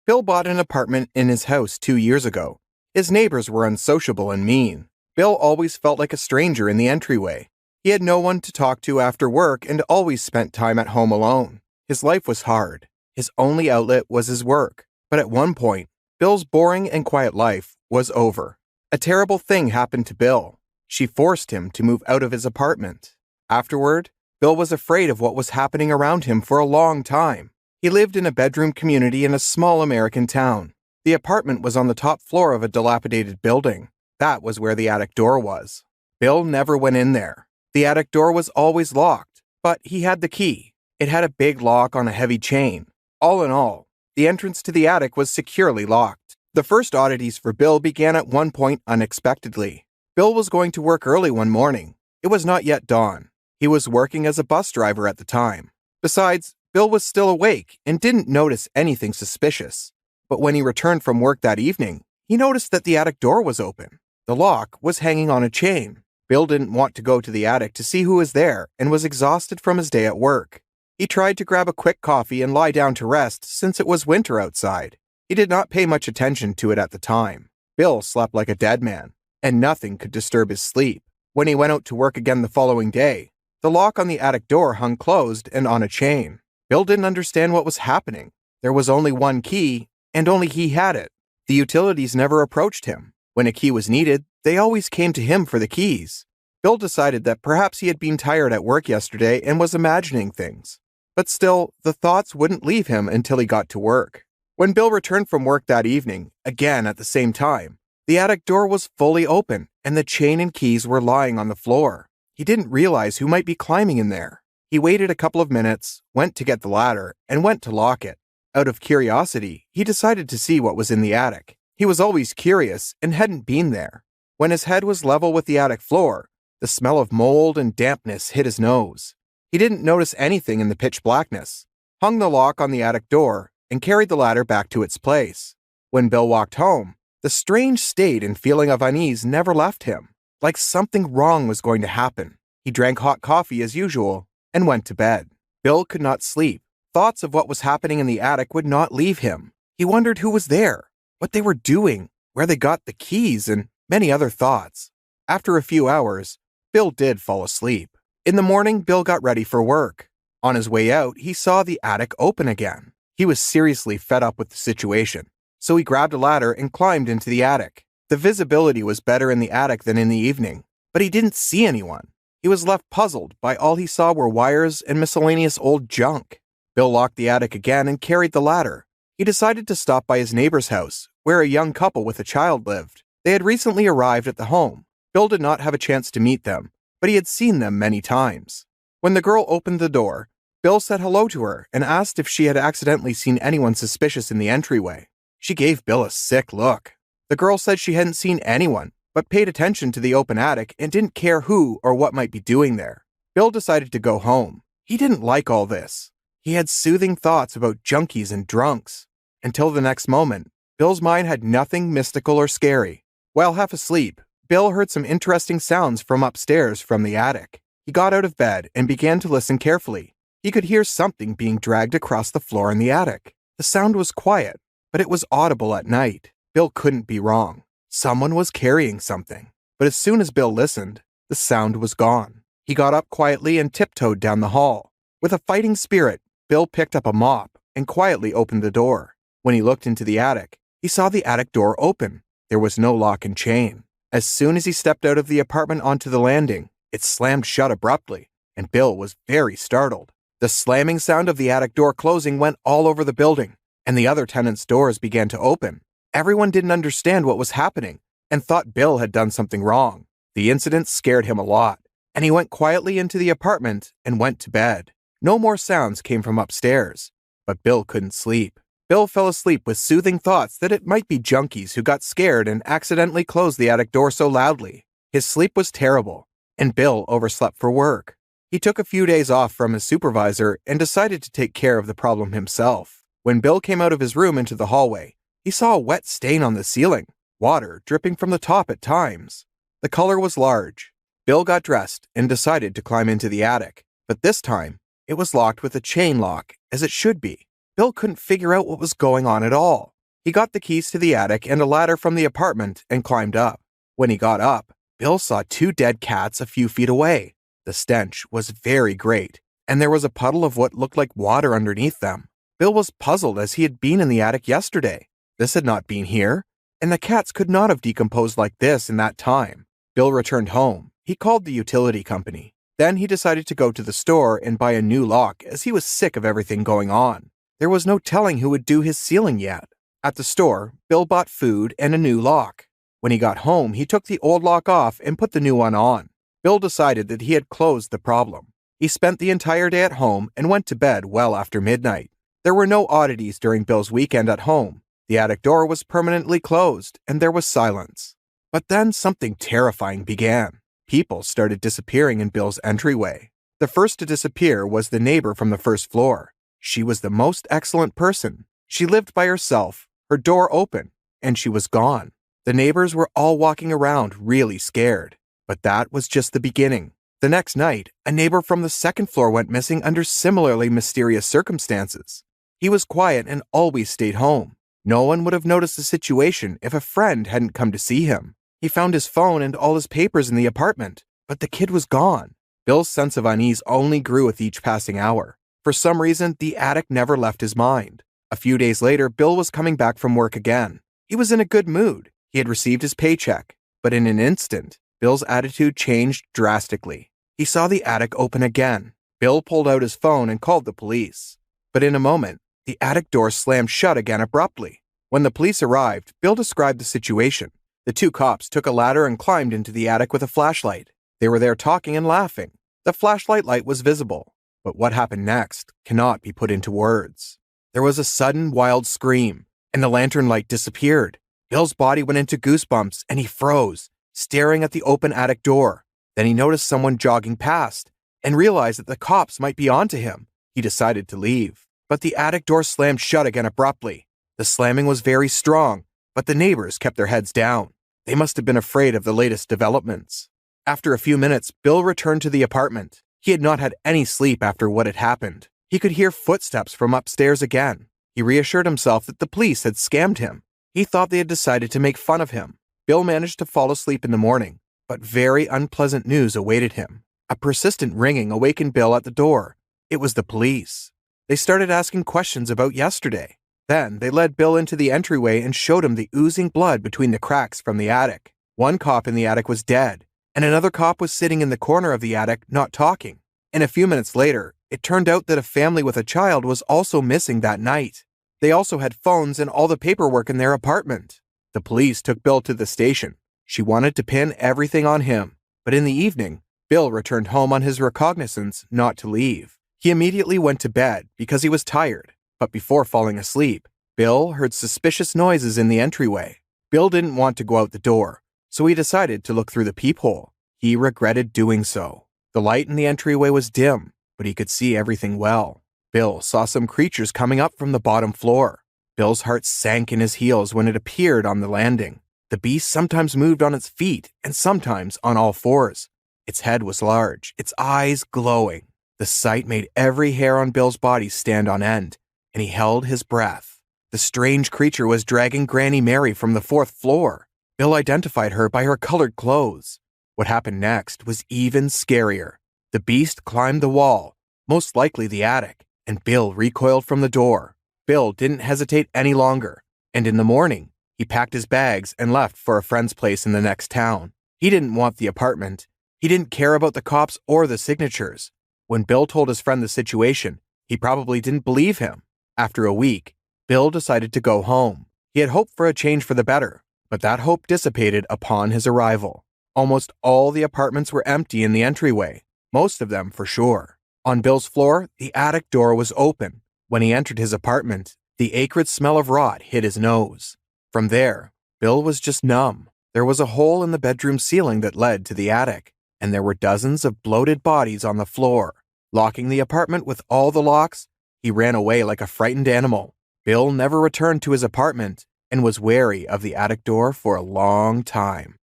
Bill bought an apartment in his house 2 years ago. His neighbors were unsociable and mean. Bill always felt like a stranger in the entryway. He had no one to talk to after work and always spent time at home alone. His life was hard. His only outlet was his work. But at one point, Bill's boring and quiet life was over. A terrible thing happened to Bill. She forced him to move out of his apartment. Afterward, Bill was afraid of what was happening around him for a long time. He lived in a bedroom community in a small American town. The apartment was on the top floor of a dilapidated building. That was where the attic door was. Bill never went in there. The attic door was always locked, but he had the key. It had a big lock on a heavy chain. All in all, the entrance to the attic was securely locked. The first oddities for Bill began at one point unexpectedly. Bill was going to work early one morning. It was not yet dawn. He was working as a bus driver at the time. Besides, Bill was still awake and didn't notice anything suspicious. But when he returned from work that evening, he noticed that the attic door was open. The lock was hanging on a chain. Bill didn't want to go to the attic to see who was there and was exhausted from his day at work. He tried to grab a quick coffee and lie down to rest since it was winter outside. He did not pay much attention to it at the time. Bill slept like a dead man, and nothing could disturb his sleep. When he went out to work again the following day, the lock on the attic door hung closed and on a chain. Bill didn't understand what was happening. There was only one key, and only he had it. The utilities never approached him. When a key was needed, they always came to him for the keys. Bill decided that perhaps he had been tired at work yesterday and was imagining things. But still, the thoughts wouldn't leave him until he got to work. When Bill returned from work that evening, again at the same time, the attic door was fully open and the chain and keys were lying on the floor. He didn't realize who might be climbing in there. He waited a couple of minutes, went to get the ladder, and went to lock it. Out of curiosity, he decided to see what was in the attic. He was always curious and hadn't been there. When his head was level with the attic floor, the smell of mold and dampness hit his nose. He didn't notice anything in the pitch blackness, hung the lock on the attic door, and carried the ladder back to its place. When Bill walked home, the strange state and feeling of unease never left him, like something wrong was going to happen. He drank hot coffee as usual and went to bed. Bill could not sleep. Thoughts of what was happening in the attic would not leave him. He wondered who was there, what they were doing, where they got the keys, and many other thoughts. After a few hours, Bill did fall asleep. In the morning, Bill got ready for work. On his way out, he saw the attic open again. He was seriously fed up with the situation, so he grabbed a ladder and climbed into the attic. The visibility was better in the attic than in the evening, but he didn't see anyone. He was left puzzled by all he saw were wires and miscellaneous old junk. Bill locked the attic again and carried the ladder. He decided to stop by his neighbor's house, where a young couple with a child lived. They had recently arrived at the home. Bill did not have a chance to meet them, but he had seen them many times. When the girl opened the door, Bill said hello to her and asked if she had accidentally seen anyone suspicious in the entryway. She gave Bill a sick look. The girl said she hadn't seen anyone, but paid attention to the open attic and didn't care who or what might be doing there. Bill decided to go home. He didn't like all this. He had soothing thoughts about junkies and drunks. Until the next moment, Bill's mind had nothing mystical or scary. While half asleep, Bill heard some interesting sounds from upstairs from the attic. He got out of bed and began to listen carefully. He could hear something being dragged across the floor in the attic. The sound was quiet, but it was audible at night. Bill couldn't be wrong. Someone was carrying something. But as soon as Bill listened, the sound was gone. He got up quietly and tiptoed down the hall. With a fighting spirit, Bill picked up a mop and quietly opened the door. When he looked into the attic, he saw the attic door open. There was no lock and chain. As soon as he stepped out of the apartment onto the landing, it slammed shut abruptly, and Bill was very startled. The slamming sound of the attic door closing went all over the building, and the other tenants' doors began to open. Everyone didn't understand what was happening and thought Bill had done something wrong. The incident scared him a lot, and he went quietly into the apartment and went to bed. No more sounds came from upstairs, but Bill couldn't sleep. Bill fell asleep with soothing thoughts that it might be junkies who got scared and accidentally closed the attic door so loudly. His sleep was terrible, and Bill overslept for work. He took a few days off from his supervisor and decided to take care of the problem himself. When Bill came out of his room into the hallway, he saw a wet stain on the ceiling, water dripping from the top at times. The color was large. Bill got dressed and decided to climb into the attic, but this time, it was locked with a chain lock, as it should be. Bill couldn't figure out what was going on at all. He got the keys to the attic and a ladder from the apartment and climbed up. When he got up, Bill saw 2 dead cats a few feet away. The stench was very great, and there was a puddle of what looked like water underneath them. Bill was puzzled as he had been in the attic yesterday. This had not been here, and the cats could not have decomposed like this in that time. Bill returned home. He called the utility company. Then he decided to go to the store and buy a new lock as he was sick of everything going on. There was no telling who would do his ceiling yet. At the store, Bill bought food and a new lock. When he got home, he took the old lock off and put the new one on. Bill decided that he had closed the problem. He spent the entire day at home and went to bed well after midnight. There were no oddities during Bill's weekend at home. The attic door was permanently closed, and there was silence. But then something terrifying began. People started disappearing in Bill's entryway. The first to disappear was the neighbor from the first floor. She was the most excellent person. She lived by herself, her door open, and she was gone. The neighbors were all walking around really scared. But that was just the beginning. The next night, a neighbor from the second floor went missing under similarly mysterious circumstances. He was quiet and always stayed home. No one would have noticed the situation if a friend hadn't come to see him. He found his phone and all his papers in the apartment, but the kid was gone. Bill's sense of unease only grew with each passing hour. For some reason, the attic never left his mind. A few days later, Bill was coming back from work again. He was in a good mood. He had received his paycheck, but in an instant, Bill's attitude changed drastically. He saw the attic open again. Bill pulled out his phone and called the police. But in a moment, the attic door slammed shut again abruptly. When the police arrived, Bill described the situation. The 2 cops took a ladder and climbed into the attic with a flashlight. They were there talking and laughing. The flashlight light was visible, but what happened next cannot be put into words. There was a sudden wild scream, and the lantern light disappeared. Bill's body went into goosebumps, and he froze, staring at the open attic door. Then he noticed someone jogging past, and realized that the cops might be onto him. He decided to leave, but the attic door slammed shut again abruptly. The slamming was very strong, but the neighbors kept their heads down. They must have been afraid of the latest developments. After a few minutes, Bill returned to the apartment. He had not had any sleep after what had happened. He could hear footsteps from upstairs again. He reassured himself that the police had scammed him. He thought they had decided to make fun of him. Bill managed to fall asleep in the morning, but very unpleasant news awaited him. A persistent ringing awakened Bill at the door. It was the police. They started asking questions about yesterday. Then they led Bill into the entryway and showed him the oozing blood between the cracks from the attic. One cop in the attic was dead, and another cop was sitting in the corner of the attic not talking. And a few minutes later, it turned out that a family with a child was also missing that night. They also had phones and all the paperwork in their apartment. The police took Bill to the station. She wanted to pin everything on him, but in the evening, Bill returned home on his recognizance not to leave. He immediately went to bed because he was tired. But before falling asleep, Bill heard suspicious noises in the entryway. Bill didn't want to go out the door, so he decided to look through the peephole. He regretted doing so. The light in the entryway was dim, but he could see everything well. Bill saw some creatures coming up from the bottom floor. Bill's heart sank in his heels when it appeared on the landing. The beast sometimes moved on its feet and sometimes on all fours. Its head was large, its eyes glowing. The sight made every hair on Bill's body stand on end, and he held his breath. The strange creature was dragging Granny Mary from the 4th floor. Bill identified her by her colored clothes. What happened next was even scarier. The beast climbed the wall, most likely the attic, and Bill recoiled from the door. Bill didn't hesitate any longer, and in the morning, he packed his bags and left for a friend's place in the next town. He didn't want the apartment. He didn't care about the cops or the signatures. When Bill told his friend the situation, he probably didn't believe him. After a week, Bill decided to go home. He had hoped for a change for the better, but that hope dissipated upon his arrival. Almost all the apartments were empty in the entryway, most of them for sure. On Bill's floor, the attic door was open. When he entered his apartment, the acrid smell of rot hit his nose. From there, Bill was just numb. There was a hole in the bedroom ceiling that led to the attic, and there were dozens of bloated bodies on the floor. Locking the apartment with all the locks, he ran away like a frightened animal. Bill never returned to his apartment and was wary of the attic door for a long time.